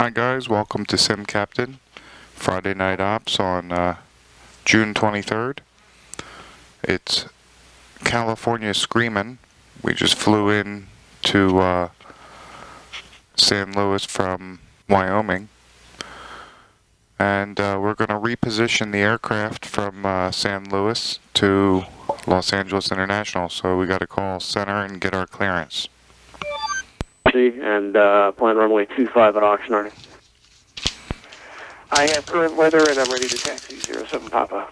Hi guys, welcome to Sim Captain, Friday Night Ops on June 23rd. It's California Screamin'. We just flew in to San Luis from Wyoming. And we're going to reposition the aircraft from San Luis to Los Angeles International. So we got to call center and get our clearance. And plan runway 25 at Oxnard. I have current weather and I'm ready to taxi 07 Papa.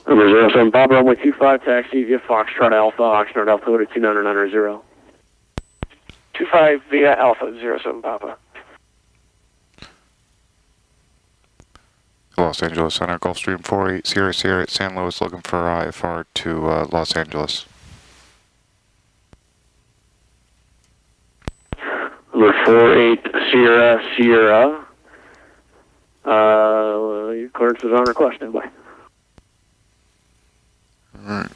Number 07 Papa, runway 25, taxi via Foxtrot Alpha, Oxnard altimeter 29990. 25 via Alpha 07 Papa. Los Angeles Center, Gulfstream 4800 at San Luis, looking for IFR to Los Angeles. Number 48 Sierra. Your clearance is on request, standby. Alright,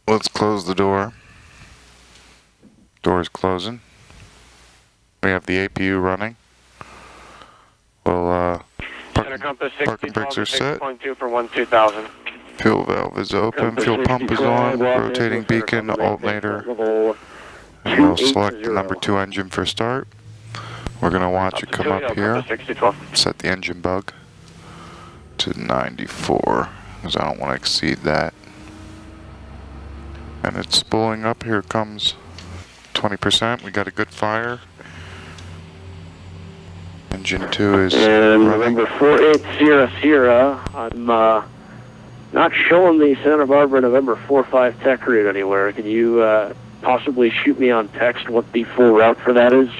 let's close the door. Door is closing. We have the APU running. Well, parking brakes are set. Fuel valve is open, fuel pump is on, rotating beacon, alternator. And we'll select the number 2 engine for start. We're going to watch it come up here. Set the engine bug to 94, because I don't want to exceed that. And it's spooling up. Here comes 20%. We got a good fire. Engine 2 is running. Number 48 Sierra. I'm not showing the Santa Barbara November 45 tech route anywhere. Can you possibly shoot me on text what the full route for that is?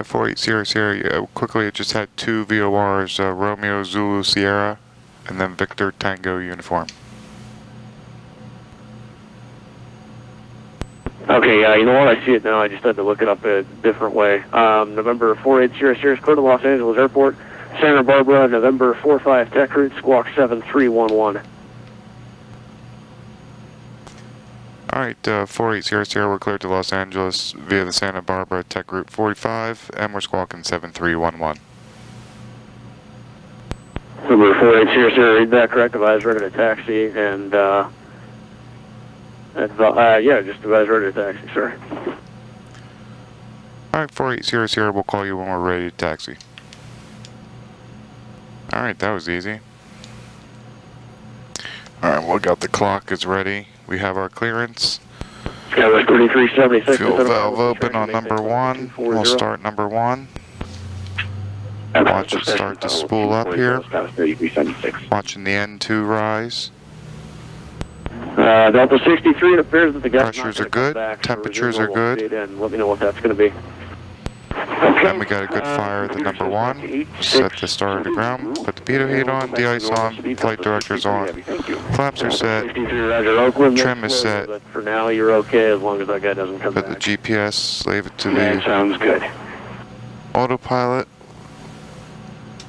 4800, quickly, it just had 2 VORs, Romeo Zulu Sierra, and then Victor Tango uniform. Okay, you know what, I see it now, I just had to look it up a different way. November 4800 is clear to Los Angeles Airport, Santa Barbara, November 45 tech route, squawk 7311. Alright, 4800, we're cleared to Los Angeles via the Santa Barbara Tech Route 45, and we're squawking 7311. Number 4800, read that correct, advise ready to taxi, and yeah, just advise ready to taxi, sir. Alright, 4800, we'll call you when we're ready to taxi. Alright, that was easy. Alright, we got the clock is ready. We have our clearance. Fuel valve open on number 1. We'll start number 1. Watch it start to spool up here. Watching the N2 rise. Delta 63, it appears that the gas pressures are good, temperatures are good. And let me know what that's going to be. Then we got a good fire at the number 1. Set the starter to ground. Put the pitot heat on, de-ice on, flight director's on. Flaps are set. Trim is set. For now, you're okay as long as that guy doesn't come back. Put the GPS, slave it to the sounds good. autopilot.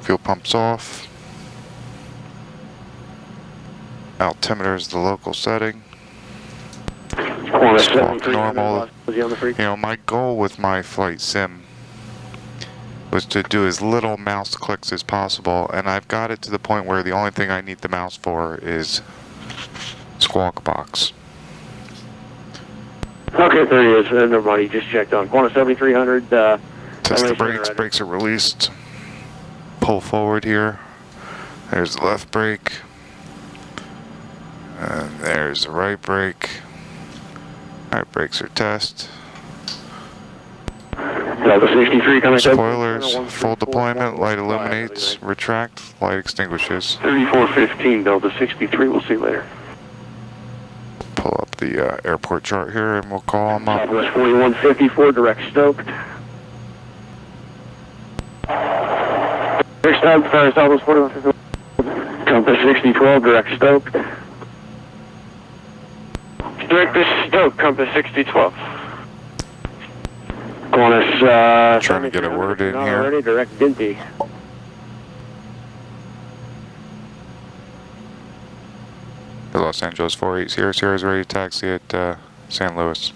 Fuel pumps off. Altimeter is the local setting. Squawk normal. You know, my goal with my flight sim was to do as little mouse clicks as possible, and I've got it to the point where the only thing I need the mouse for is squawk box. Okay, there he is. Never mind, he just checked on. Qantas 7300. Test the brakes. Brakes are released. Pull forward here. There's the left brake. And there's the right brake. Alright, brakes are test. Spoilers, full deployment, light illuminates, retract, light extinguishes. 3415, Delta 63, we'll see you later. Pull up the airport chart here and we'll call them up. Southwest 4154, direct stoked. Next time, Southwest 4154, Compass 6012, direct stoked. Direct this stoked, Compass 6012. Qantas, trying to get a word in here. Already, direct Dinty. Los Angeles 4800 is ready to taxi at San Luis.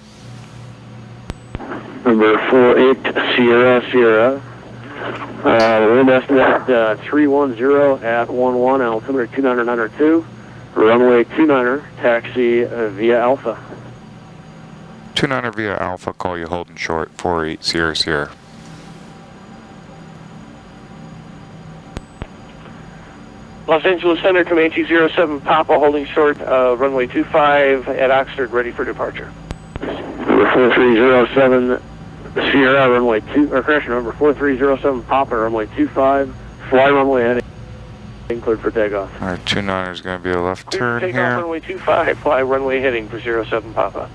Number Number 48 Sierra Sierra. Wind estimate 310 at 11, altimeter 2992. Runway 29er, taxi via Alpha. 29er via Alpha, call you holding short, 48 Sierra Sierra. Los Angeles Center, Comanche 07 Papa, holding short, runway 25 at Oxford, ready for departure. Number 4307 Sierra, runway 2, or correction, number 4307 Papa, runway 25, fly runway heading, cleared for takeoff. Alright, 29er is going to be a left turn Takeoff here. runway 25, fly runway heading for 07 Papa.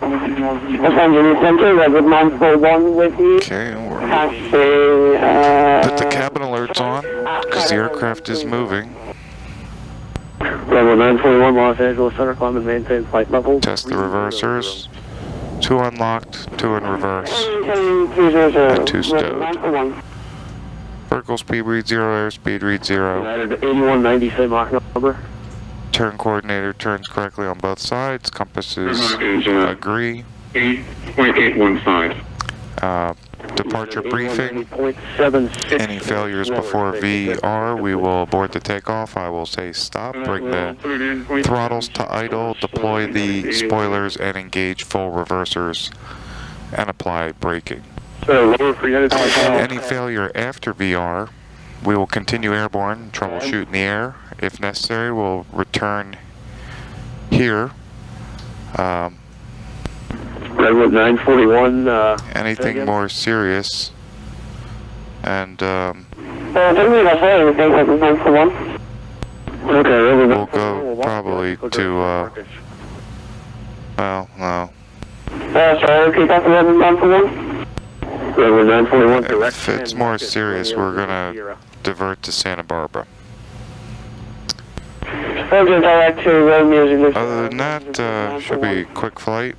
Los Angeles Center, Redwood 941 with you. Okay, put the cabin alerts on, because the aircraft is moving. Redwood 941, Los Angeles Center, climb and maintain flight level. Test the reversers. 2 unlocked, 2 in reverse, and 2 stowed. Vertical speed read 0, airspeed read 0. United 8190, same Mach number. Turn coordinator turns correctly on both sides. Compasses agree. 8.815. Departure briefing. Any failures before VR, we will abort the takeoff. I will say stop, bring the throttles to idle, deploy the spoilers, and engage full reversers, and apply braking. Any failure after VR, we will continue airborne, troubleshoot in the air. If necessary, we'll return here. Redwood 941. Anything more serious, and we'll go probably to, well, no. If it's more serious, we're going to divert to Santa Barbara. Other than that, should be a quick flight,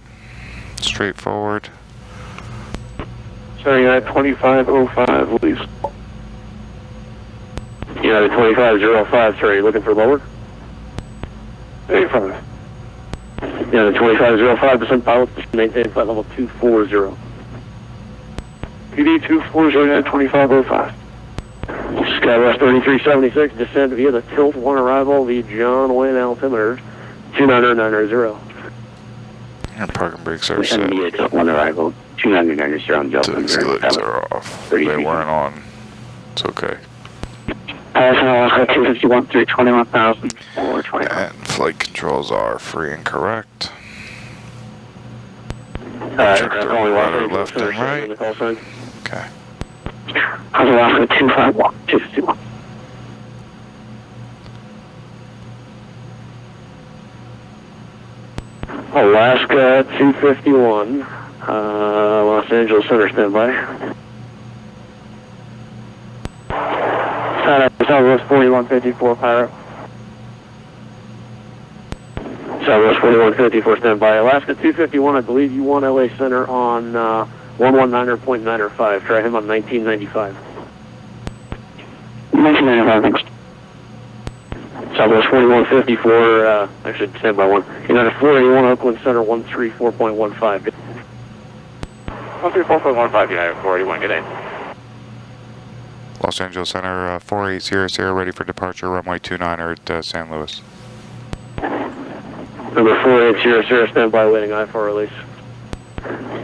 straightforward. Starting at 2505, please. United 2505, sorry, you looking for lower? 85. United 2505, descent pilot, maintain flight level 240. PD 240, United 2505. Skywest 3376, descend via the tilt 1 arrival, the John Wayne altimeter 29990. And parking brakes are set. Via tilt 1 arrival, 29990 on Delta. The lights are off. They weren't on. It's okay. Alaska 251, 321,000, 420. And flight controls are free and correct. Check the rudder left and right. Okay. Alaska 251, 251. Alaska 251, Los Angeles Center standby. Southwest 4154 Pirate. Southwest 4154 standby. Alaska 251, I believe you want LA Center on 119.905. Try him on 1995. 1995, thanks. Southwest 4154, actually standby 1. United 481 Oakland Center 134.15. 134.15, United 481, good day. Los Angeles Center 4800, ready for departure, runway 29er at San Luis. Number 4800, standby waiting I for release.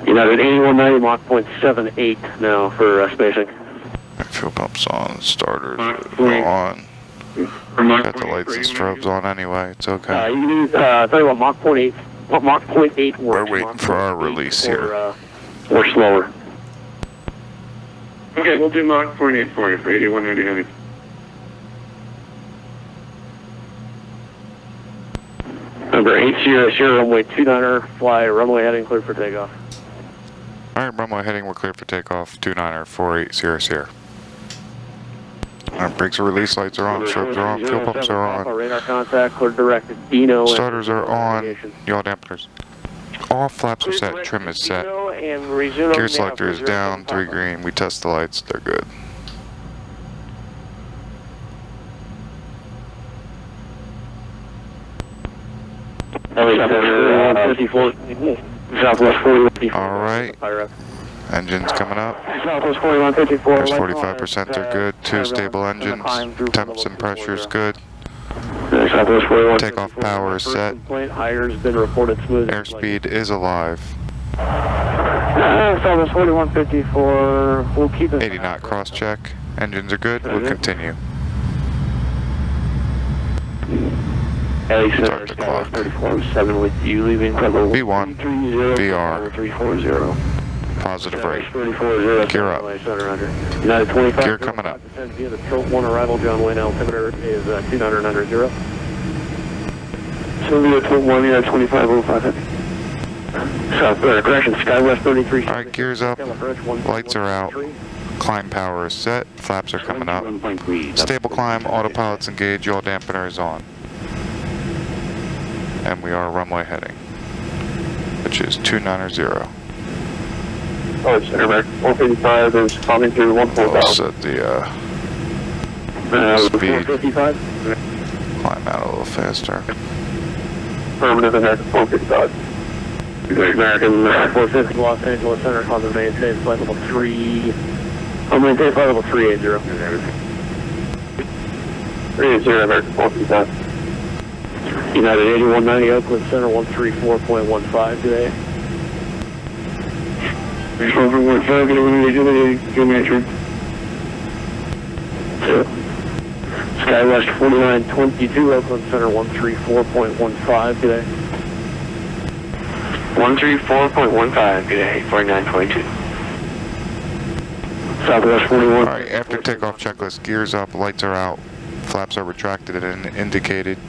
United 8190, Mach .78 now for spacing. Fuel pumps on, starters on. Got the lights and strobes on anyway, it's okay. You can use, tell you what, Mach .8 works. We're waiting for our release here. Or slower. Okay, we'll do Mach 0.8 for you for 8190 heading. Number 800, runway 29er, fly runway heading, clear for takeoff. Alright, runway heading, we're clear for takeoff, 29er, 4800. Our brakes are released, lights are on, strobes are on, fuel pumps are on. Radar contact, clear direct Dino. Starters are on, yaw dampeners. All flaps are set, trim is set. Gear selector is down, 3 green. We test the lights, they're good. Southwest 4154. All right. Engine's coming up. Southwest 4154. There's 45%, they're good. Two stable engines. Temps and pressure's good. Southwest 41. Takeoff power is set. Hire's been reported smooth. Airspeed is alive. Southwest 4154. We'll keep it. 80 knot cross check. Engines are good. We'll continue. Start the clock. 3407 with you leaving level V1, VR, 340. positive rate. Gear up. United 25. Gear coming up. Via the tilt 1 arrival, John Wayne altimeter is 29 under 0. So via tilt 1, United 25, 05. South, correction, Skywest 33. Alright, gears up. Lights are out. Climb power is set. Flaps are coming up. Stable climb, autopilot's engaged, yaw dampener is on. And we are runway heading, which is 290. Oh, it's Center 455 is coming through 14000. I'll set the speed. 455. Climb out a little faster. Permanent American 455. American 450 Los Angeles Center, on the maintain flight level 3. I'll maintain flight level 380. 380 American 455. United 8190 Oakland Center 134.15 today. Skywest 4922 Oakland Center 134.15 today. 134.15 today, 4922. Southwest 41. Alright, after takeoff checklist, gears up, lights are out, flaps are retracted and indicated.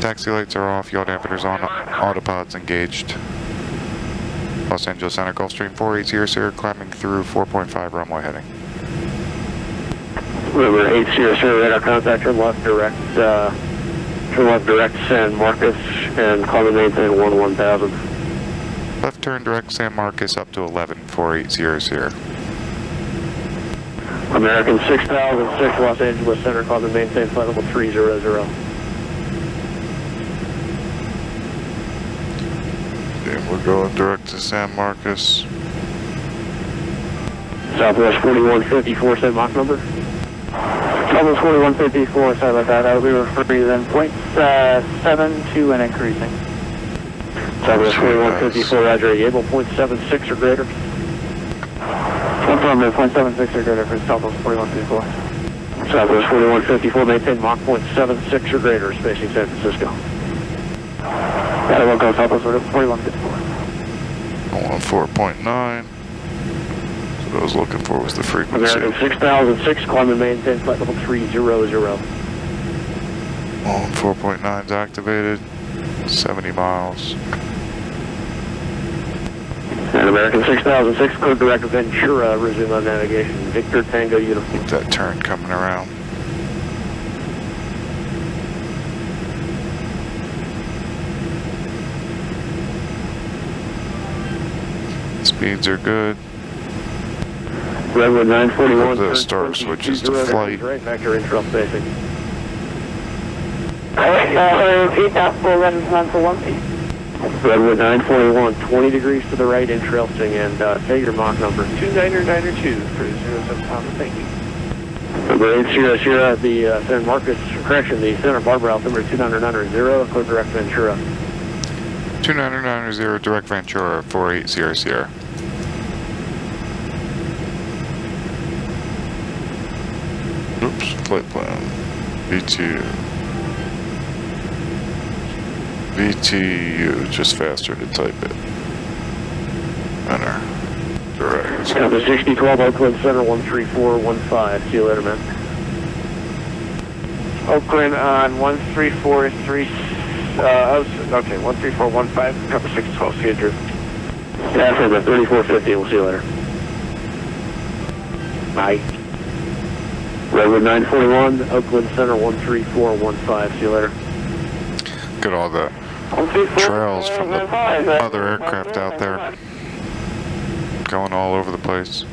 Taxi lights are off, yaw dampeners on, autopilot's engaged. Los Angeles Center, Gulfstream 4800, climbing through 4.5 runway heading. Remember 800, radar contact, turn left direct San Marcos, and climb and maintain 1000. Left turn direct San Marcos up to 114800. American 6006 Los Angeles Center, climb and maintain flight level 300. We're going direct to San Marcos. Southwest 4154, same Mach number. Southwest 4154, sorry about that. I'll be referring then. 0.72 and increasing. Southwest 4154, Roger. Are you able 0.76 or greater? Confirm 0.76 or greater for Southwest 4154. Southwest 4154, maintain Mach 0.76 or greater, spacing San Francisco. Got it, we'll go Southwest 4154. 4.9. What I was looking for was the frequency. American 6006, climb and maintain flight level 300. 4.9 is activated, 70 miles. And American 6006, code direct Ventura, resume on navigation. Victor Tango uniform. Keep that turn coming around. Speeds are good. Redwood 941. The star switches to flight. Right, vector intro spacing. Repeat that for Redwood 941. Redwood 941, 20 degrees to the right, interesting, and say your Mach number. 2992 for 07 Papa, thank you. Number 800, the San Marcos, correction, the Santa Barbara altimeter 2990, code direct Ventura. 2990 direct Ventura, 4800. Oops, flight plan. VTU, just faster to type it. Enter. Direct. Number 6012, Oakland Center 13415. See you later, man. Oakland on 134.3. Okay, 13415. Cover 612. See you, Drew. Yeah, from the 3450. We'll see you later. Bye. Redwood 941, Oakland Center 13415. See you later. Look at all the trails from the other aircraft out there going all over the place.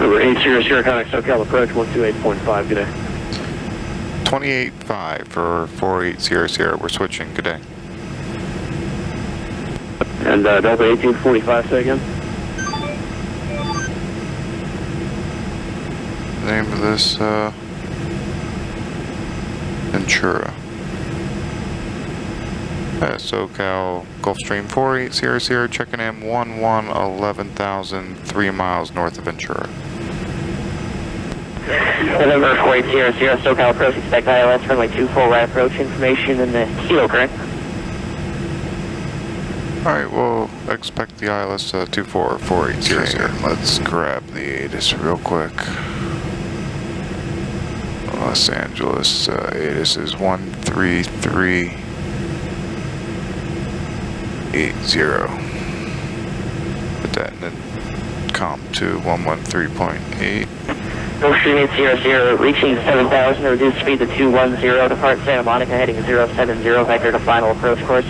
Number 800, contact SoCal approach 128.5, good day. 28.5 for 4800. We're switching. Good day. And Delta 1845, say again? Name of this, Ventura. SoCal Gulfstream 4800, checking in 11,000, 3 miles north of Ventura. November 4800, SoCal approach, expect ILS runway 24 right approach information in the kilo, correct? Alright, we'll expect the ILS 244800. Let's grab the ATIS real quick. Los Angeles ATIS is 13380. Put that in the comp to 113.8. Gulfstream 800, reaching 7,000, reduced speed to 210, depart Santa Monica, heading 070, vector to final approach course.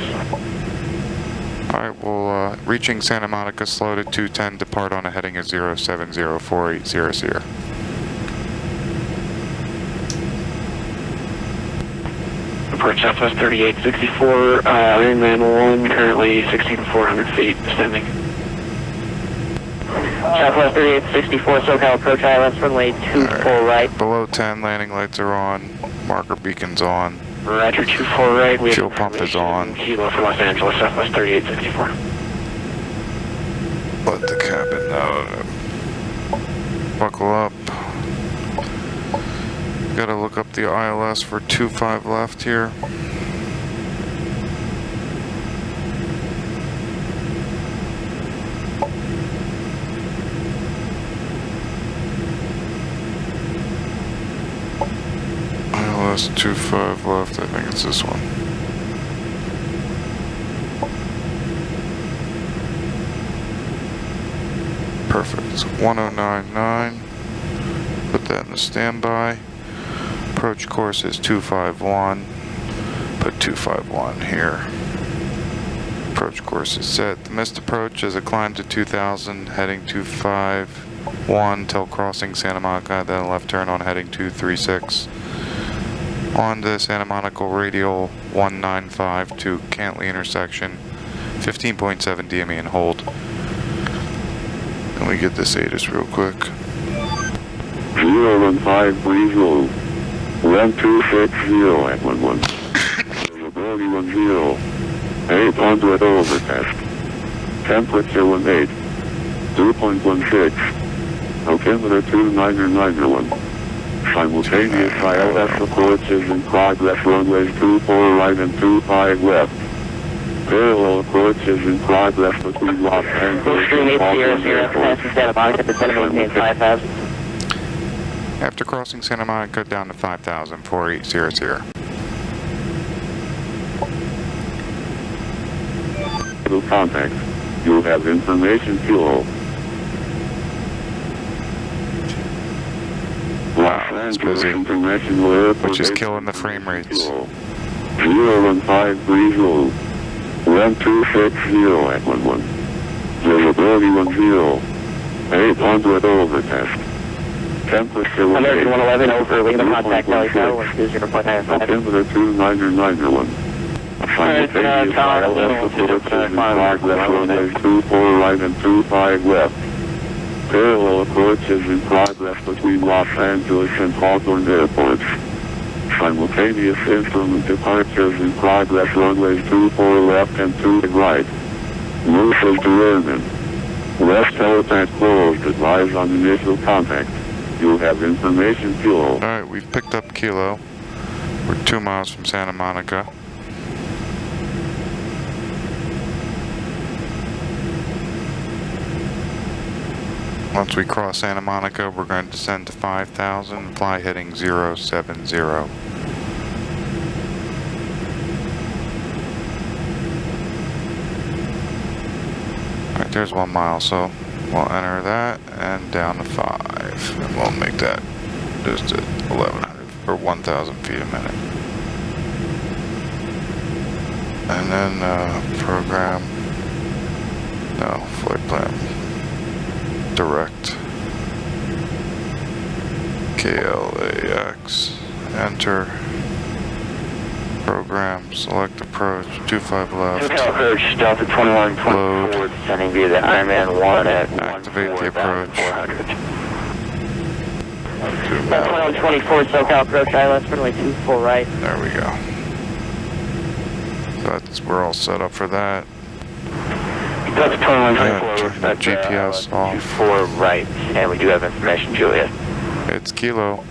Alright, well, reaching Santa Monica, slow to 210, depart on a heading of 070, 4800. Approach Southwest 3864, Ironman 1, currently 16,400 feet, descending. Southwest 3864, SoCal approach ILS runway 24 right. Below 10, landing lights are on, marker beacon's on. Roger, 24 right. We Fuel pump is on. Kilo for Los Angeles, Southwest 3864. Let the cabin know. Buckle up. Gotta look up the ILS for 25 left here. ILS 25 left, I think it's this one. Perfect. 1099. Put that in the standby. Approach course is 251. Put 251 here. Approach course is set. The missed approach is a climb to 2000, heading 251 till crossing Santa Monica, then a left turn on heading 236. On to Santa Monica radial 195 to Cantley intersection, 15.7 DME and hold. Let me get this ATIS real quick. 015 Breezeville, 1260 at 11. Visibility 10, 800 overcast. Temperature 18, 2.16. Altimeter 2991. Simultaneous ILS approaches in progress, runways 24 right and 25 left. Parallel approaches in progress between Los Angeles and Auckland Airport. Santa Monica, descending maintain 5,000. After crossing Santa Monica, down to 5,000, 4800. Contact. You have information fuel. Wow, it's busy, which is killing the frame rates. 015 Breezeville, 1260 at 11. Visibility 10, 800 overcast. Temperature 111 over, leave the contact valley tower, 0.95. Altimeter 2991. Simultaneous ILS approaches in progress, runways 24 right and 25 left. Parallel approaches in progress between Los Angeles and Auckland airports. Simultaneous instrument departures in progress, runways 24 left and 2 right. Moose to Vernon. West helipad closed, advise on initial contact. You have information fuel. Alright, we've picked up Kilo. We're 2 miles from Santa Monica. Once we cross Santa Monica, we're going to descend to 5,000, fly heading 070. Alright, there's 1 mile, so we'll enter that and down to 5. And we'll make that just at 1,100 or 1,000 feet a minute. And then program, no, flight plan. Direct. KLAX, enter, program, select approach, 25 left, SoCal approach, Delta 2124, descending via the Ironman 1 at activate the approach, 2124, SoCal approach, ILS, runway 24 right. there we go. So we're all set up for that. Delta 2124, Turn the GPS off. 24 right, and we do have information, Juliet. It's Kilo.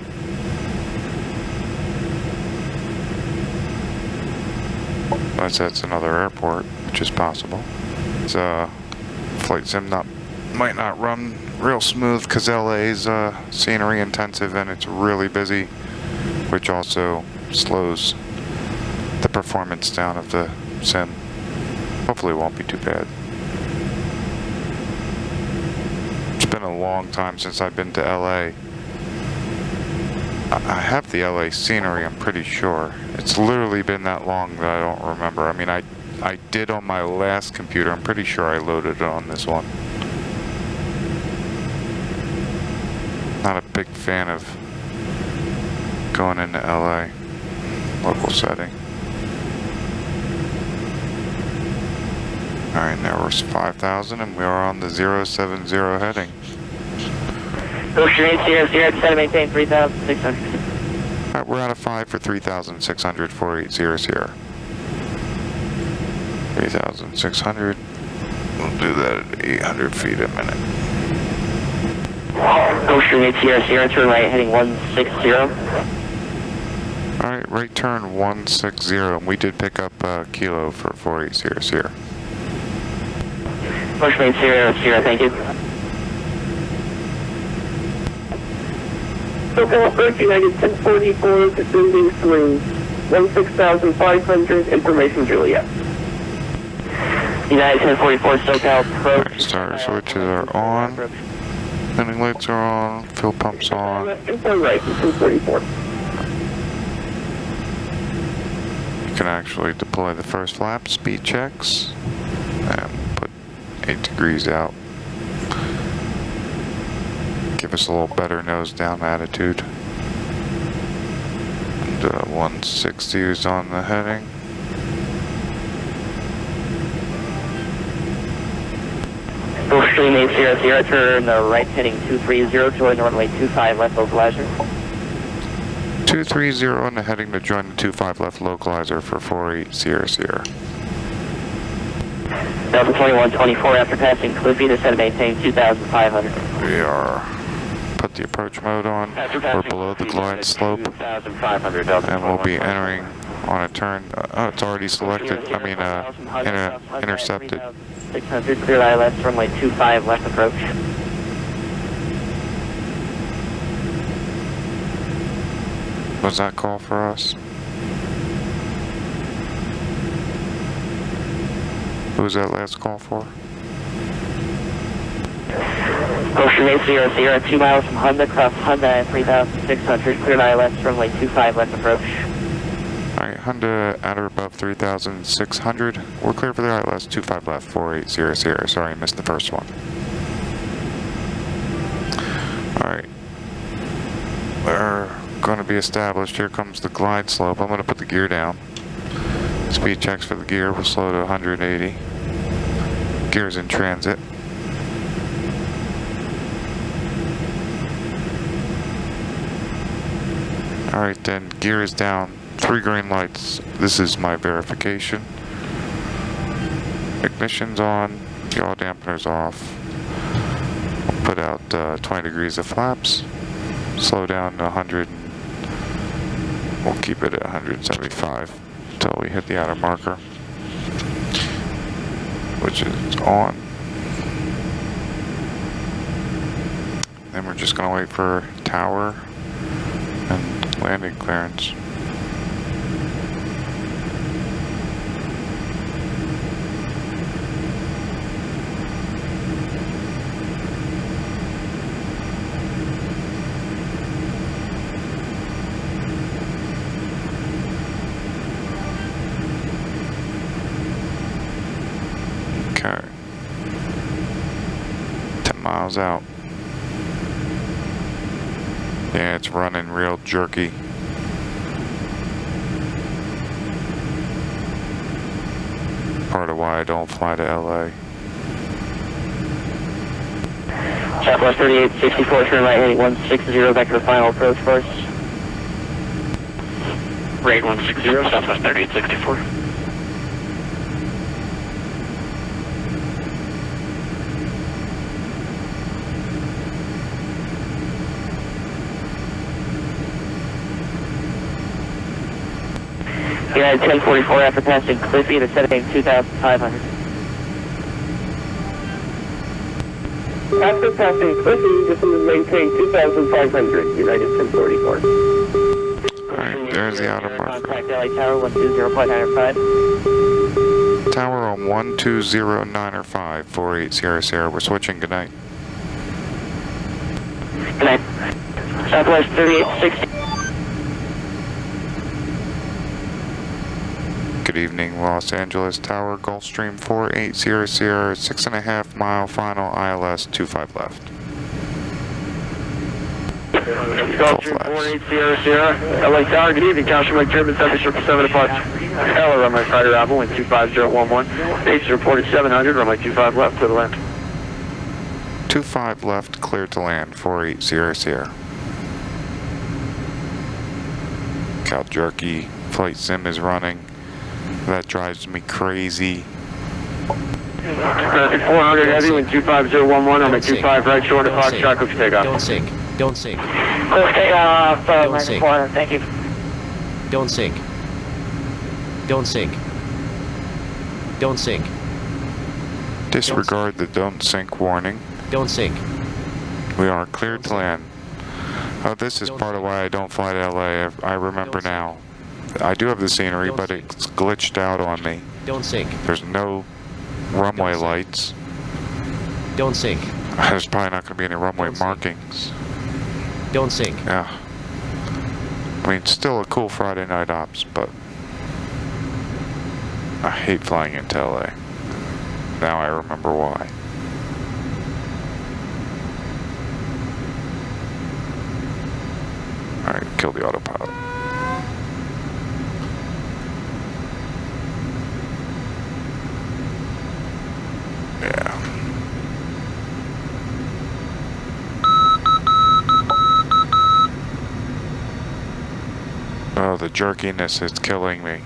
Unless that's another airport, which is possible. It's flight sim might not run real smooth because LA's scenery intensive and it's really busy, which also slows the performance down of the sim. Hopefully it won't be too bad. It's been a long time since I've been to LA. I have the LA scenery, I'm pretty sure. It's literally been that long that I don't remember. I mean, I did on my last computer. I'm pretty sure I loaded it on this one. Not a big fan of going into LA. Local setting. Alright, now we're 5,000 and we are on the 070 heading. Ocean 800, descend maintain 3,600. Alright, we're out of 5 for 3,600, 4800. 3,600. We'll do that at 800 feet a minute. Ocean 800, turn right, heading 160. Alright, right turn 160, and we did pick up Kilo for 4800. Ocean 800, thank you. SoCal approach, United 1044, descending through 16,500, information Juliet. United 1044, SoCal approach. Alright, starter switches are on. Landing lights are on. Fuel pumps on. Info right, 1044. You can actually deploy the first flap, speed checks, and put 8 degrees out. Give us a little better nose down attitude. And 160 is on the heading. Gulfstream 800, turn right heading 230, join the runway 25 left localizer. 230 on the heading to join the 25 left localizer for 4800. Delta 2124 after passing Cliffy, descend and maintain 2,500. We are put the approach mode on. We're below the glide slope, and we'll be entering on a turn. Oh, it's already selected. I mean, intercepted. 600, clear ILS, runway 25 left approach. Was that call for us? Who was that last call for? Ocean 800, 2 miles from Honda, cross Honda at 3,600, clear ILS, runway 25 left approach. Alright, Honda at or above 3,600. We're clear for the ILS, 25 left, 4800. Sorry, I missed the first one. Alright. We're going to be established. Here comes the glide slope. I'm going to put the gear down. Speed checks for the gear will slow to 180. Gear's in transit. Alright then, gear is down. 3 green lights. This is my verification. Ignition's on. Yaw dampener's off. We'll put out 20 degrees of flaps. Slow down to 100. We'll keep it at 175 until we hit the outer marker, which is on. Then we're just going to wait for tower and landing clearance. Okay. 10 miles out. Yeah, it's running real jerky. Part of why I don't fly to LA. Southwest 3864, turn right heading 160, back to the final approach course. Rate 160, Southwest 3864. United 1044 after passing Cliffy, the setting 2,500. After passing Cliffy, just maintain 2,500, United 1044. Alright, there's the outer marker. Contact LA Tower 120.95. Tower on 120.95, 48 Sierra Sierra. We're switching. Good night. Good night. Southwest 3860. Good evening, Los Angeles Tower, Gulfstream 48 Sierra Sierra, 6.5 mile final ILS 25 left. Gulfstream 48 Sierra Sierra, LA Tower, good evening, Council Mike German, 7 o'clock. Hello, runway fighter Bravo, wind 25011. Base reported 700, runway 25 left to the land. 25 left, clear to land, 48 Sierra Sierra. Cal Jerky, flight sim is running. That drives me crazy. Traffic 400 heavy, wind 25011, runway 25 right, short of Fox, shot, cooks takeoff. Don't sink. Don't sink. Cooks takeoff, Don't sink. 400, thank you. Don't sink. Don't sink. Don't sink. Disregard the don't sink warning. Don't sink. We are cleared to land. Oh, this is part of why I don't fly to LA. I remember now. I do have the scenery, but it's glitched out on me. Don't sink. There's no runway lights. Don't sink. There's probably not going to be any runway markings. Don't sink. Yeah. I mean, still a cool Friday night ops, but I hate flying into LA. Now I remember why. Alright, kill the autopilot. Yeah. Oh, the jerkiness is killing me.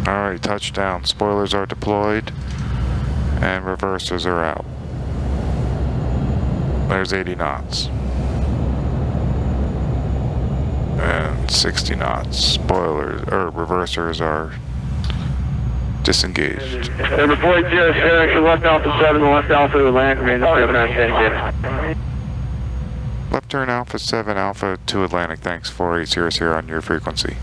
Alright, touchdown. Spoilers are deployed and reversers are out. There's 80 knots. And 60 knots. Spoilers, or reversers are disengaged. Number 40 Sierra, left Alpha 7, left Alpha to land, remain at 7 Left turn Alpha 7, Alpha to Atlantic. Thanks, 48 Sierra Sierra on your frequency.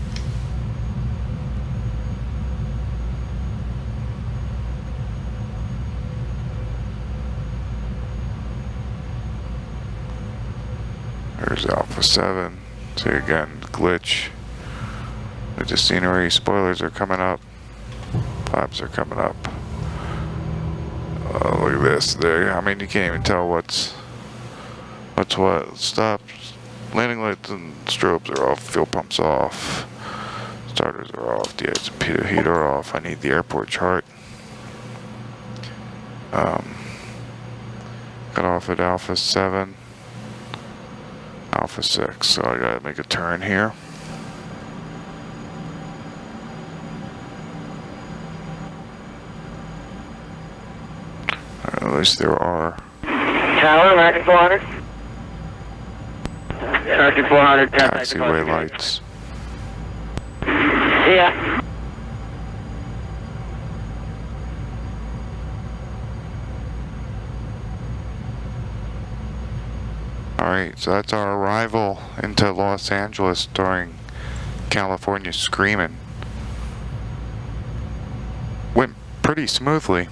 There's Alpha 7. See again, glitch. There's the scenery. Spoilers are coming up. Flaps are coming up. Look at this. There. I mean, you can't even tell what's what. Stop. Landing lights and strobes are off. Fuel pumps off. Starters are off. De-ice heater off. I need the airport chart. Got off at Alpha 7. Alpha 6, so I gotta make a turn here. At least there are. Tower, American 400. American 400, Taxiway lights. Yeah. Alright, so that's our arrival into Los Angeles during California Screamin'. Went pretty smoothly.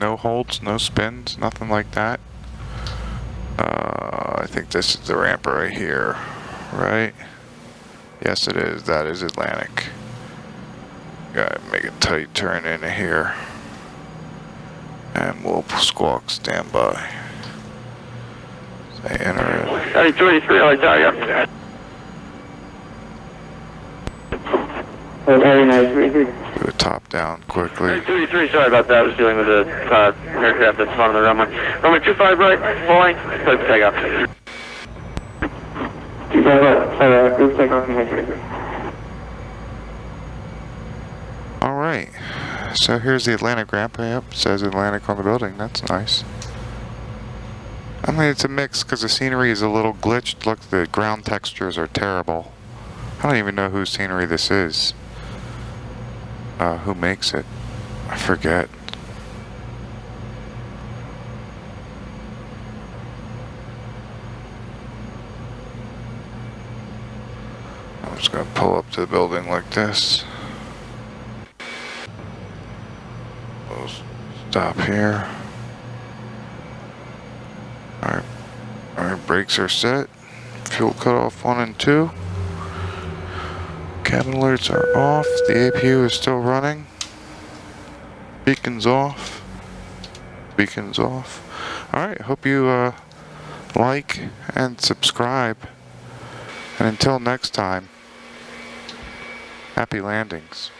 no holds, no spins, nothing like that. I think this is the ramp right here, right? Yes, it is. That is Atlantic. Gotta make a tight turn into here. And we'll squawk standby. Say enter it. 23, I'll tell you. Do a top down quickly. 33, sorry about that. I was dealing with a aircraft that's on the runway. Runway 25 right, falling, clear for takeoff. 25 right, clear for takeoff. Alright, so here's the Atlantic ramp. Yep, says Atlantic on the building. That's nice. I mean, it's a mix because the scenery is a little glitched. Look, the ground textures are terrible. I don't even know whose scenery this is. Who makes it? I forget. I'm just gonna pull up to the building like this. We'll stop here. Alright. Alright, brakes are set. Fuel cutoff 1 and 2. Cabin alerts are off. The APU is still running. Beacon's off. Beacon's off. Alright, hope you like and subscribe. And until next time, happy landings.